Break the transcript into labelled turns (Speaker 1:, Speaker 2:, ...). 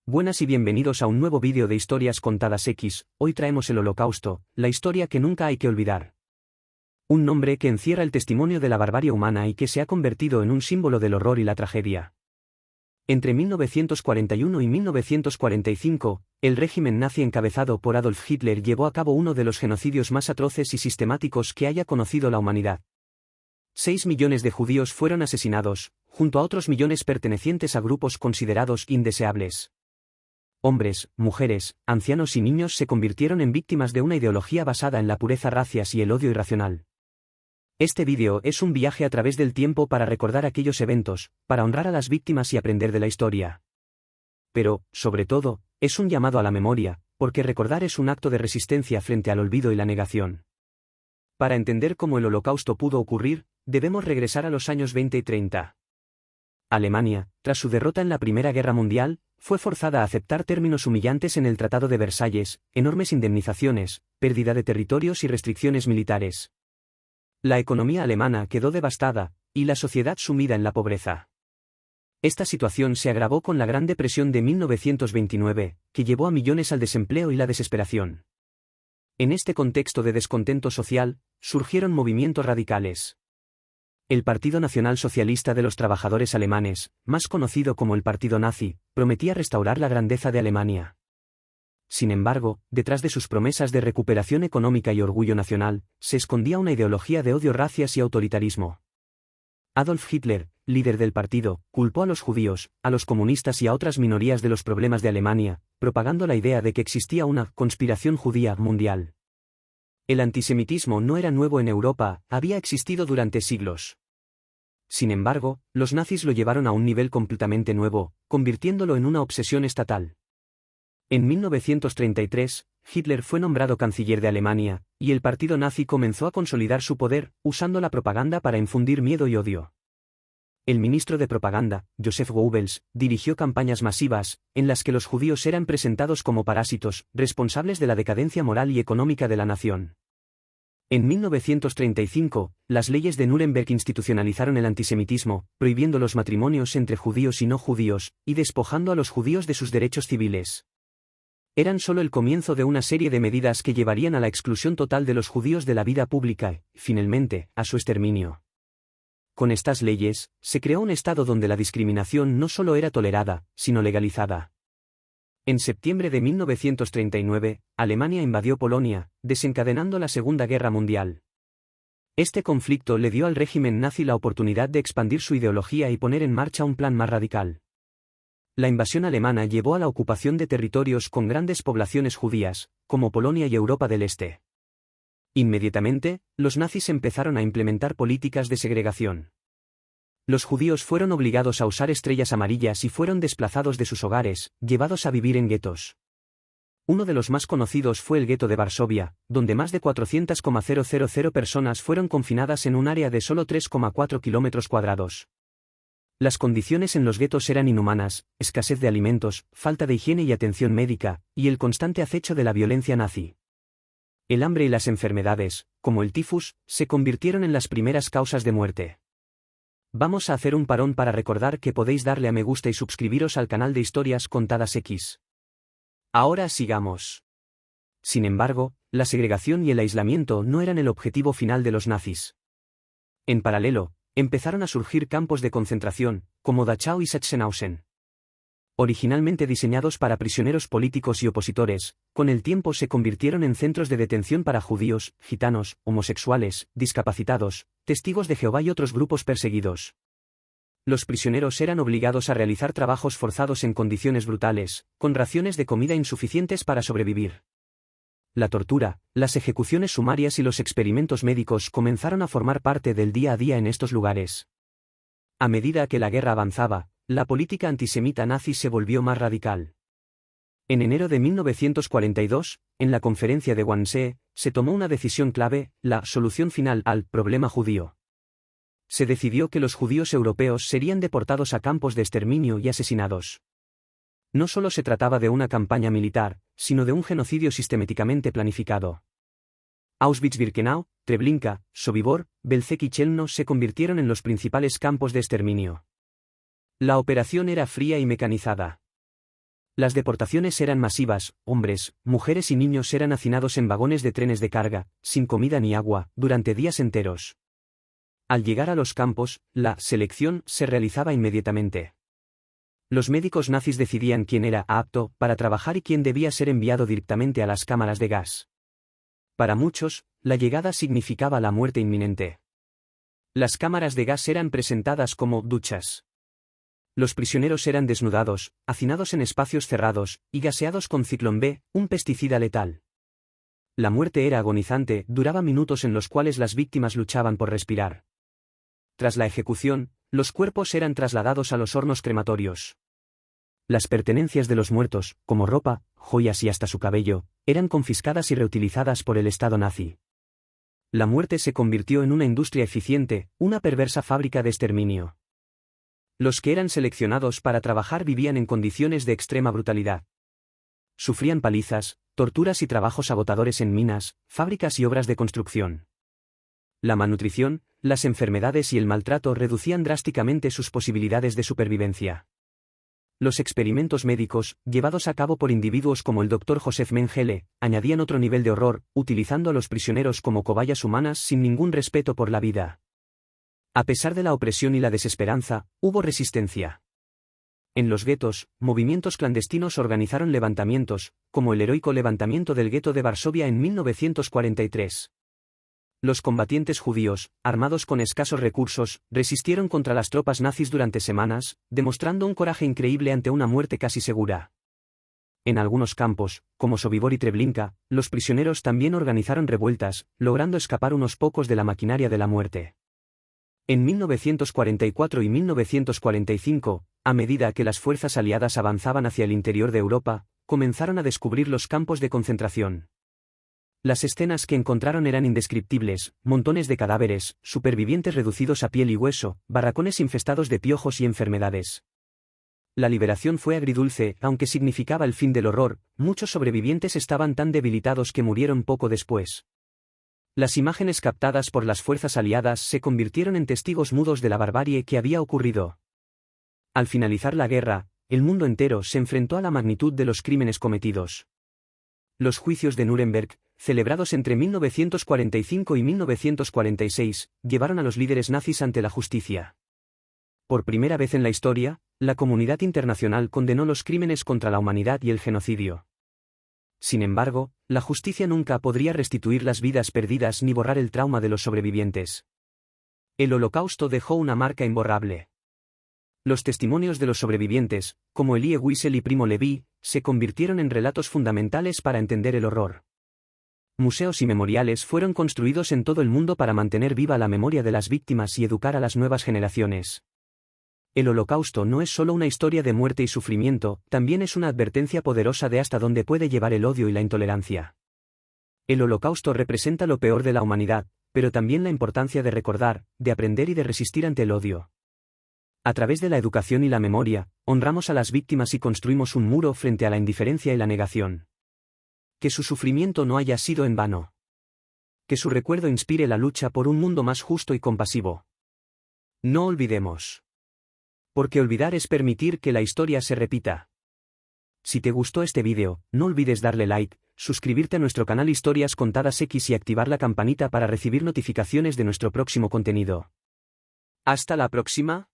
Speaker 1: Buenas y bienvenidos a un nuevo vídeo de Historias Contadas X. Hoy traemos el Holocausto, la historia que nunca hay que olvidar. Un nombre que encierra el testimonio de la barbarie humana y que se ha convertido en un símbolo del horror y la tragedia. Entre 1941 y 1945, el régimen nazi encabezado por Adolf Hitler llevó a cabo uno de los genocidios más atroces y sistemáticos que haya conocido la humanidad. 6 millones de judíos fueron asesinados, junto a otros millones pertenecientes a grupos considerados indeseables. Hombres, mujeres, ancianos y niños se convirtieron en víctimas de una ideología basada en la pureza racias y el odio irracional. Este vídeo es un viaje a través del tiempo para recordar aquellos eventos, para honrar a las víctimas y aprender de la historia. Pero, sobre todo, es un llamado a la memoria, porque recordar es un acto de resistencia frente al olvido y la negación. Para entender cómo el Holocausto pudo ocurrir, debemos regresar a los años 20 y 30. Alemania, tras su derrota en la Primera Guerra Mundial, fue forzada a aceptar términos humillantes en el Tratado de Versalles, enormes indemnizaciones, pérdida de territorios y restricciones militares. La economía alemana quedó devastada, y la sociedad sumida en la pobreza. Esta situación se agravó con la Gran Depresión de 1929, que llevó a millones al desempleo y la desesperación. En este contexto de descontento social, surgieron movimientos radicales. El Partido Nacional Socialista de los Trabajadores Alemanes, más conocido como el Partido Nazi, prometía restaurar la grandeza de Alemania. Sin embargo, detrás de sus promesas de recuperación económica y orgullo nacional, se escondía una ideología de odio, racias y autoritarismo. Adolf Hitler, líder del partido, culpó a los judíos, a los comunistas y a otras minorías de los problemas de Alemania, propagando la idea de que existía una conspiración judía mundial. El antisemitismo no era nuevo en Europa, había existido durante siglos. Sin embargo, los nazis lo llevaron a un nivel completamente nuevo, convirtiéndolo en una obsesión estatal. En 1933, Hitler fue nombrado canciller de Alemania, y el partido nazi comenzó a consolidar su poder, usando la propaganda para infundir miedo y odio. El ministro de propaganda, Joseph Goebbels, dirigió campañas masivas, en las que los judíos eran presentados como parásitos, responsables de la decadencia moral y económica de la nación. En 1935, las leyes de Nuremberg institucionalizaron el antisemitismo, prohibiendo los matrimonios entre judíos y no judíos, y despojando a los judíos de sus derechos civiles. Eran solo el comienzo de una serie de medidas que llevarían a la exclusión total de los judíos de la vida pública y, finalmente, a su exterminio. Con estas leyes, se creó un estado donde la discriminación no solo era tolerada, sino legalizada. En septiembre de 1939, Alemania invadió Polonia, desencadenando la Segunda Guerra Mundial. Este conflicto le dio al régimen nazi la oportunidad de expandir su ideología y poner en marcha un plan más radical. La invasión alemana llevó a la ocupación de territorios con grandes poblaciones judías, como Polonia y Europa del Este. Inmediatamente, los nazis empezaron a implementar políticas de segregación. Los judíos fueron obligados a usar estrellas amarillas y fueron desplazados de sus hogares, llevados a vivir en guetos. Uno de los más conocidos fue el gueto de Varsovia, donde más de 400,000 personas fueron confinadas en un área de solo 3,4 kilómetros cuadrados. Las condiciones en los guetos eran inhumanas, escasez de alimentos, falta de higiene y atención médica, y el constante acecho de la violencia nazi. El hambre y las enfermedades, como el tifus, se convirtieron en las primeras causas de muerte. Vamos a hacer un parón para recordar que podéis darle a me gusta y suscribiros al canal de Historias Contadas X. Ahora sigamos. Sin embargo, la segregación y el aislamiento no eran el objetivo final de los nazis. En paralelo, empezaron a surgir campos de concentración, como Dachau y Sachsenhausen. Originalmente diseñados para prisioneros políticos y opositores, con el tiempo se convirtieron en centros de detención para judíos, gitanos, homosexuales, discapacitados, testigos de Jehová y otros grupos perseguidos. Los prisioneros eran obligados a realizar trabajos forzados en condiciones brutales, con raciones de comida insuficientes para sobrevivir. La tortura, las ejecuciones sumarias y los experimentos médicos comenzaron a formar parte del día a día en estos lugares. A medida que la guerra avanzaba, la política antisemita nazi se volvió más radical. En enero de 1942, en la conferencia de Wannsee, se tomó una decisión clave, la solución final al problema judío. Se decidió que los judíos europeos serían deportados a campos de exterminio y asesinados. No solo se trataba de una campaña militar, sino de un genocidio sistemáticamente planificado. Auschwitz-Birkenau, Treblinka, Sobibor, Belzec y Chelmno se convirtieron en los principales campos de exterminio. La operación era fría y mecanizada. Las deportaciones eran masivas, hombres, mujeres y niños eran hacinados en vagones de trenes de carga, sin comida ni agua, durante días enteros. Al llegar a los campos, la selección se realizaba inmediatamente. Los médicos nazis decidían quién era apto para trabajar y quién debía ser enviado directamente a las cámaras de gas. Para muchos, la llegada significaba la muerte inminente. Las cámaras de gas eran presentadas como duchas. Los prisioneros eran desnudados, hacinados en espacios cerrados, y gaseados con ciclón B, un pesticida letal. La muerte era agonizante, duraba minutos en los cuales las víctimas luchaban por respirar. Tras la ejecución, los cuerpos eran trasladados a los hornos crematorios. Las pertenencias de los muertos, como ropa, joyas y hasta su cabello, eran confiscadas y reutilizadas por el Estado nazi. La muerte se convirtió en una industria eficiente, una perversa fábrica de exterminio. Los que eran seleccionados para trabajar vivían en condiciones de extrema brutalidad. Sufrían palizas, torturas y trabajos agotadores en minas, fábricas y obras de construcción. La malnutrición, las enfermedades y el maltrato reducían drásticamente sus posibilidades de supervivencia. Los experimentos médicos, llevados a cabo por individuos como el Dr. Josef Mengele, añadían otro nivel de horror, utilizando a los prisioneros como cobayas humanas sin ningún respeto por la vida. A pesar de la opresión y la desesperanza, hubo resistencia. En los guetos, movimientos clandestinos organizaron levantamientos, como el heroico levantamiento del gueto de Varsovia en 1943. Los combatientes judíos, armados con escasos recursos, resistieron contra las tropas nazis durante semanas, demostrando un coraje increíble ante una muerte casi segura. En algunos campos, como Sobibor y Treblinka, los prisioneros también organizaron revueltas, logrando escapar unos pocos de la maquinaria de la muerte. En 1944 y 1945, a medida que las fuerzas aliadas avanzaban hacia el interior de Europa, comenzaron a descubrir los campos de concentración. Las escenas que encontraron eran indescriptibles, montones de cadáveres, supervivientes reducidos a piel y hueso, barracones infestados de piojos y enfermedades. La liberación fue agridulce, aunque significaba el fin del horror, muchos sobrevivientes estaban tan debilitados que murieron poco después. Las imágenes captadas por las fuerzas aliadas se convirtieron en testigos mudos de la barbarie que había ocurrido. Al finalizar la guerra, el mundo entero se enfrentó a la magnitud de los crímenes cometidos. Los juicios de Nuremberg, celebrados entre 1945 y 1946, llevaron a los líderes nazis ante la justicia. Por primera vez en la historia, la comunidad internacional condenó los crímenes contra la humanidad y el genocidio. Sin embargo, la justicia nunca podría restituir las vidas perdidas ni borrar el trauma de los sobrevivientes. El Holocausto dejó una marca imborrable. Los testimonios de los sobrevivientes, como Elie Wiesel y Primo Levi, se convirtieron en relatos fundamentales para entender el horror. Museos y memoriales fueron construidos en todo el mundo para mantener viva la memoria de las víctimas y educar a las nuevas generaciones. El Holocausto no es solo una historia de muerte y sufrimiento, también es una advertencia poderosa de hasta dónde puede llevar el odio y la intolerancia. El Holocausto representa lo peor de la humanidad, pero también la importancia de recordar, de aprender y de resistir ante el odio. A través de la educación y la memoria, honramos a las víctimas y construimos un muro frente a la indiferencia y la negación. Que su sufrimiento no haya sido en vano. Que su recuerdo inspire la lucha por un mundo más justo y compasivo. No olvidemos. Porque olvidar es permitir que la historia se repita. Si te gustó este vídeo, no olvides darle like, suscribirte a nuestro canal Historias Contadas X y activar la campanita para recibir notificaciones de nuestro próximo contenido. Hasta la próxima.